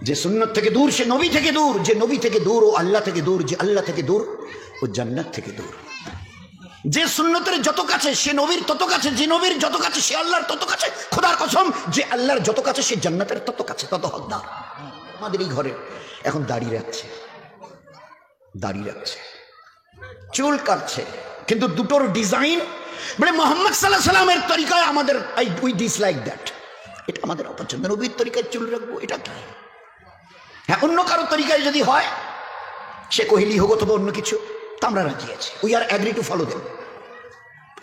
যে সুন্নত থেকে দূর সে নবী থেকে দূর, যে নবী থেকে দূর ও আল্লাহ থেকে দূর, যে আল্লাহ থেকে দূর ও জান্নাত থেকে দূর। যে সুন্নতের যত কাছে সে নবীর তত কাছে, যে নবীর যত কাছে সে আল্লাহর তত কাছে। খোদার কসম, যে আল্লাহর যত কাছে সে জান্নাতের তত কাছে, তত হকদার। আমাদের এই ঘরে এখন দাঁড়িয়ে রাখছে, চুল কাটছে, কিন্তু দুটোর ডিজাইন মানে মোহাম্মদ সাল্লাল্লাহু আলাইহি সাল্লামের তরিকায় আমাদের উই ডিসলাইক দ্যাট। এটা আমাদের অপছন্দ। নবীর তরিকায় চুল রাখবো, এটা কি? হ্যাঁ, অন্য কারো তরিকায় যদি হয়, সে কোহলি হোক অথবা অন্য কিছু, তা আমরা রাজি আছি। We are agree to follow them.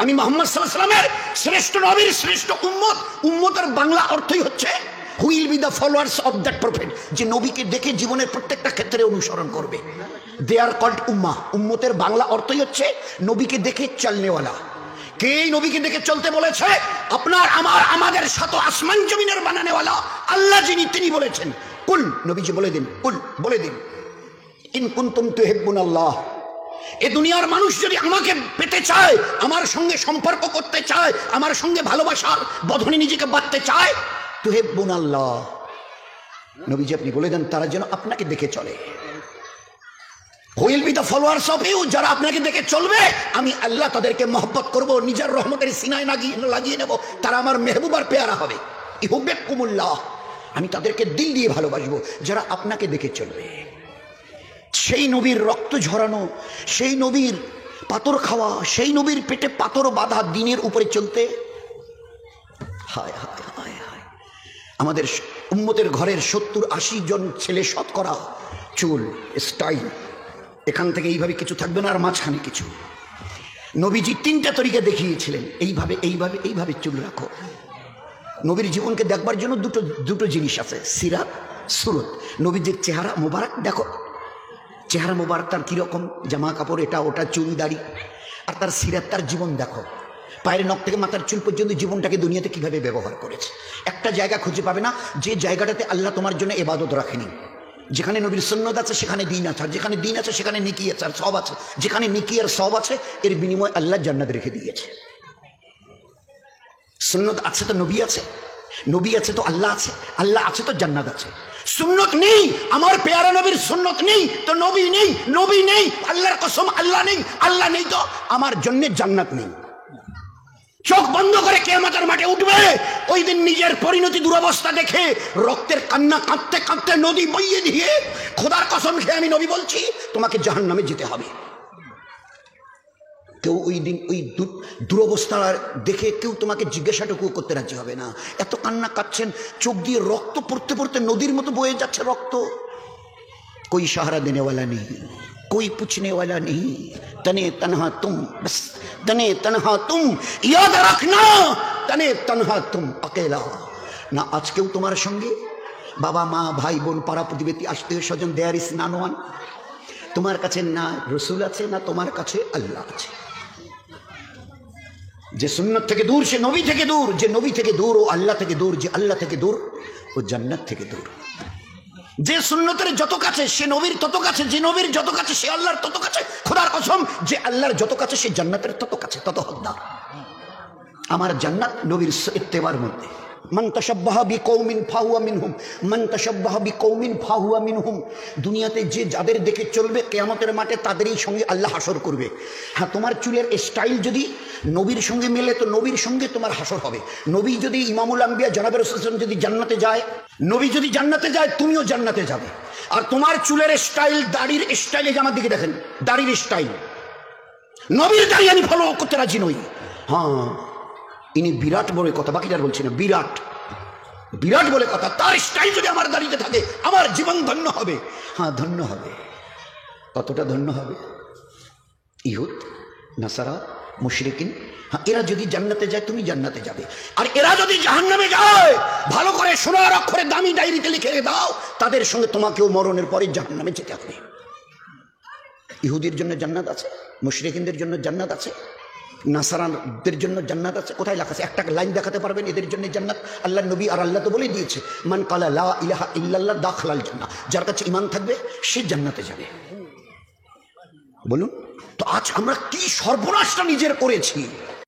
আমি মোহাম্মদ সাল্লাল্লাহু আলাইহি সাল্লামের শ্রেষ্ঠ নবীর শ্রেষ্ঠ উম্মত। উম্মতের বাংলা অর্থই হচ্ছে who will be the followers of that prophet, যে নবীকে দেখে জীবনের প্রত্যেকটা ক্ষেত্রে অনুসরণ করবে। দে আর কল্ড উম্মাহ। উম্মতের বাংলা অর্থই হচ্ছে নবীকে দেখে চলনেওয়ালা। কে নবীকে দেখে চলতে বলেছে? আপনার আমার আমাদের সাত আসমান জমিনের বানানেওয়ালা আল্লাহ যিনি, তিনি বলেছেন কুল, নবীজি বলে দিন, কুল বলে দিন, ইন কুনতুম তুহিব্বুনাল্লাহ। এ দুনিয়ার মানুষ যদি আমাকে পেতে চায়, আমার সঙ্গে সম্পর্ক করতে চায়, আমার সঙ্গে ভালোবাসার বন্ধনে নিজেকে বাঁধতে চায়, তুহিব্বুনাল্লাহ, নবীজি আপনি বলে দেন তারা যেন আপনাকে দেখে চলে। Will be the followers of you, যারা আপনাকে দেখে চলবে আমি আল্লাহ তাদেরকে মহব্বত করব, নিজের রহমতের সিনায় লাগিয়ে নেব, তারা আমার মেহবুব আর পেয়ারা হবে। ইহুব্বিকুমুল্লাহ, আমি তাদেরকে দিল দিয়ে ভালোবাসবো যারা আপনাকে দেখে চলবে। সেই নবীর রক্ত ঝরানো, সেই নবীর পাথর খাওয়া, সেই নবীর পেটে পাথর বাঁধা দিনের উপরে চলতে, হায় হায় হায় হায়। আমাদের উম্মতের ঘরের 70-80 জন ছেলে শতকরা চুল স্টাইল, এখান থেকে এইভাবে কিছু থাকবে না, আর মাঝখানে কিছু। নবীজি 3টা তরিকা দেখিয়েছিলেন, এইভাবে এইভাবে এইভাবে চুল রাখো। নবীর জীবনকে দেখবার জন্য দুটো জিনিস আছে, সিরাত, সুরত। নবীজির চেহারা মোবারক দেখো, চেহারা মোবারক তার কিরকম, জামা কাপড় এটা ওটা, চুল দাড়ি, আর তার সিরাত, তার জীবন দেখো। পায়ের নখ থেকে মাথার চুল পর্যন্ত জীবনটাকে দুনিয়াতে কিভাবে ব্যবহার করেছে। একটা জায়গা খুঁজে পাবে না যে জায়গাটাতে আল্লাহ তোমার জন্য ইবাদত রাখেনি। যেখানে নবীর সুন্নত আছে সেখানে দ্বীন আছে, আর যেখানে দ্বীন আছে সেখানে নেকি আছে আর সওয়াব আছে। যেখানে নেকি আর সওয়াব আছে এর বিনিময়ে আল্লাহ জান্নাত রেখে দিয়েছে। সুন্নত আছে তো নবী আছে, নবী আছে তো আল্লাহ আছে, আল্লাহ আছে তো জান্নাত আছে। সুন্নত নেই, আমার পেয়ারা নবীর সুন্নত নেই তো নবী নেই, নবী নেই, আল্লাহর কসম আল্লাহ নেই, আল্লাহ নেই তো আমার জন্য জান্নাত নেই। চোখ বন্ধ করে কিয়ামতের মাঠে উঠবে, ওই দিন নিজের পরিণতি দুরবস্থা দেখে রক্তের কান্না কাঁদতে কাঁদতে নদী বইয়ে দিয়ে, খোদার কসম খেয়ে আমি নবী বলছি, তোমাকে জাহান্নামে যেতে হবে। কেউ ওই দিন ওই দুরবস্থা দেখে কেউ তোমাকে জিজ্ঞাসাটুকু করতে রাজি হবে না। এত কান্না কাঁদছেন, চোখ দিয়ে রক্ত পড়তে পড়তে নদীর মতো বয়ে যাচ্ছে রক্ত। कोई सहारा देने वाला नहीं, कोई पूछने वाला नहीं, तने तन्हा तुम, बस तने तन्हा तुम, याद रखना तने तन्हा तुम अकेला। ना आज केउ तुम्हारे संगे, बाबा माँ भाई बोन पाड़ा प्रतिवेशी आत्मीय स्वजन, देयर इज नन वन। तुम्हार काछे ना रसूल आछे ना तुम्हार काछे अल्लाह आछे। जे सुन्नत थेके दूर से नबी थेके दूर, जे नबी थेके दूर ओ अल्लाह थेके दूर, जे अल्लाह थेके दूर ओ जन्नत थेके दूर। যে সুন্নতের যত কাছে সে নবীর তত কাছে, যে নবীর যত কাছে সে আল্লাহর তত কাছে। খোদার কসম, যে আল্লাহর যত কাছে সে জান্নাতের তত কাছে, তত হকদার। আমার জান্নাত নবীর ইত্তেবার মধ্যে। মান তাশাব্বাহা বিকৌমিন ফাহুয়া মিনহুম, মান তাশাব্বাহা বিকৌমিন ফাহুয়া মিনহুম। দুনিয়াতে যে যাদের দেখে চলবে কিয়ামতের মাঠে তাদেরই সঙ্গে আল্লাহ হাসর করবে। হ্যাঁ, তোমার চুলের স্টাইল যদি নবীর সঙ্গে মেলে তো নবীর সঙ্গে তোমার হাসর হবে। নবী যদি ইমামুল আম্বিয়া জনাবে রাসূল যদি জান্নাতে যায়, নবী যদি জান্নাতে যায় তুমিও জান্নাতে যাবে। আর তোমার চুলের স্টাইল, দাড়ির স্টাইলে, আমার দিকে দেখেন দাড়ির স্টাইল, নবীর দাড়ি আমি ফলো করতে রাজি নই। হ্যাঁ, ইনি বিরাট বলে কথা, বাকিটার বলছি না, বিরাট বিরাট বলে কথা। তার স্টাইল যদি আমার দাড়িতে থাকে আমার জীবন ধন্য হবে। হ্যাঁ, ধন্য হবে। কতটা ধন্য হবে? ইহুদ, নাসারা, মুশরিকিন, হ্যাঁ, এরা যদি জান্নাতে যায় তুমি জান্নাতে যাবে। আর এরা যদি জাহান্নামে যায়, ভালো করে সোনার অক্ষরে দামি ডায়েরিতে লিখে দাও, তাদের সঙ্গে তোমাকেও মরণের পরে জাহান্নামে যেতে হবে। ইহুদির জন্য জান্নাত আছে, মুশরিকিনদের জন্য জান্নাত আছে, নাসারাদের জন্য জান্নাত আছে। কোথায় লেখা আছে? একটা লাইন দেখাতে পারবেন এদের জন্য জান্নাত? আল্লাহ নবী আর আল্লাহ তো বলেই দিয়েছে, মান কালা লা ইলাহা ইল্লাল্লাহ দাখালাল জান্নাহ, যার কাছে ঈমান থাকবে সে জান্নাতে যাবে। বলুন তো আজ আমরা কি সর্বনাশটা নিজের করেছি।